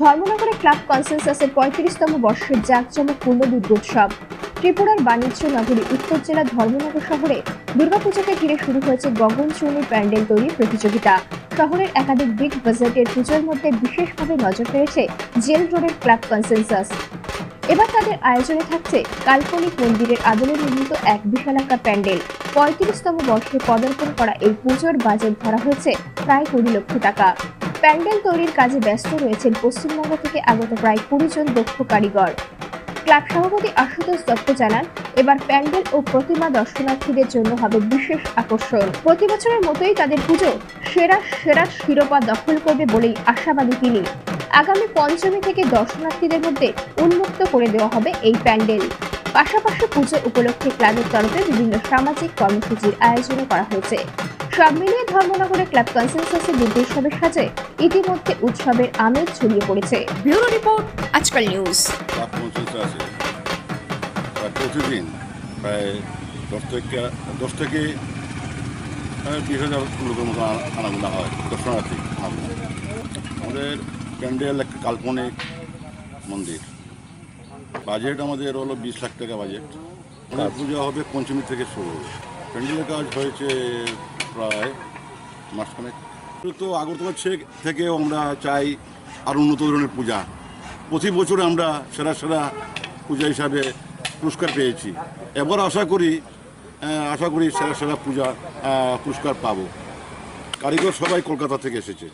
ধর্মনগরে club কনসেনসাসের ৩৫তম বর্ষের জাঁকজমকপূর্ণ দুর্গোৎসব। ত্রিপুরার বাণিজ্য নগরী উত্তর জেলা ধর্মনগর শহরে দুর্গাপুজোকে ঘিরে শুরু হয়েছে গগনচুম্বী প্যান্ডেল তৈরির প্রতিযোগিতা। শহরের একাধিক বিগ বাজেটের পুজোর মধ্যে বিশেষভাবে নজর কেড়েছে জেল রোডের ক্লাব কনসেনসাস। এবার তাদের আয়োজনে থাকছে কাল্পনিক মন্দিরের আদলে নির্মিত এক বিশালাকার প্যান্ডেল। ৩৫তম বর্ষে পদার্পণ করা এই পুজোর বাজেট ধরা হয়েছে প্রায় ২০ লক্ষ টাকা। প্যান্ডেল তৈরির কাজে ব্যস্ত রয়েছেন পশ্চিমবঙ্গ থেকে আগত প্রায় ২০ জন দক্ষ কারিগর। ক্লাব সভাপতি আশুতোষ দত্ত জানান, এবার প্যান্ডেল ও প্রতিমা দর্শনার্থীদের জন্য হবে বিশেষ আকর্ষণ। প্রতি বছরের মতোই তাদের পুজো সেরা শিরোপা দখল করবে বলেই আশাবাদী তিনি। আগামী পঞ্চমী থেকে দর্শনার্থীদের মধ্যে উন্মুক্ত করে দেওয়া হবে এই প্যান্ডেল। পাশাপাশি পুজো উপলক্ষে ক্লাবের তরফে বিভিন্ন সামাজিক কর্মসূচির আয়োজন করা হয়েছে। সব মিলিয়ে ধর্মনগরে ক্লাব কনসেনসাসের দুর্গোৎসবের সাজে ইতিমধ্যে উৎসবের আমেজ ছড়িয়ে পড়েছে। ব্যুরো রিপোর্ট, আজকাল নিউজ। ক্লাব কনসেনসাসে প্রতিদিন প্রায় 10 থেকে 20,000 লোকের মতো আনাগোনা হয়, দর্শনার্থী। আমাদের প্যান্ডেল একটা কাল্পনিক মন্দির। বাজেট আমাদের হলো 20 লাখ টাকা বাজেট। পূজা হবে পঞ্চমী থেকে শুরু। প্যান্ডেলের কাজ হয়েছে প্রায় মাসখানেক। তো আগরতলা থেকেও আমরা চাই আরও উন্নত ধরনের পূজা। প্রতি বছরে আমরা সেরা পূজা হিসাবে পুরস্কার পেয়েছি। এবার আশা করি সেরা পূজা পুরস্কার পাবো। কারিগর সবাই কলকাতা থেকে এসেছে।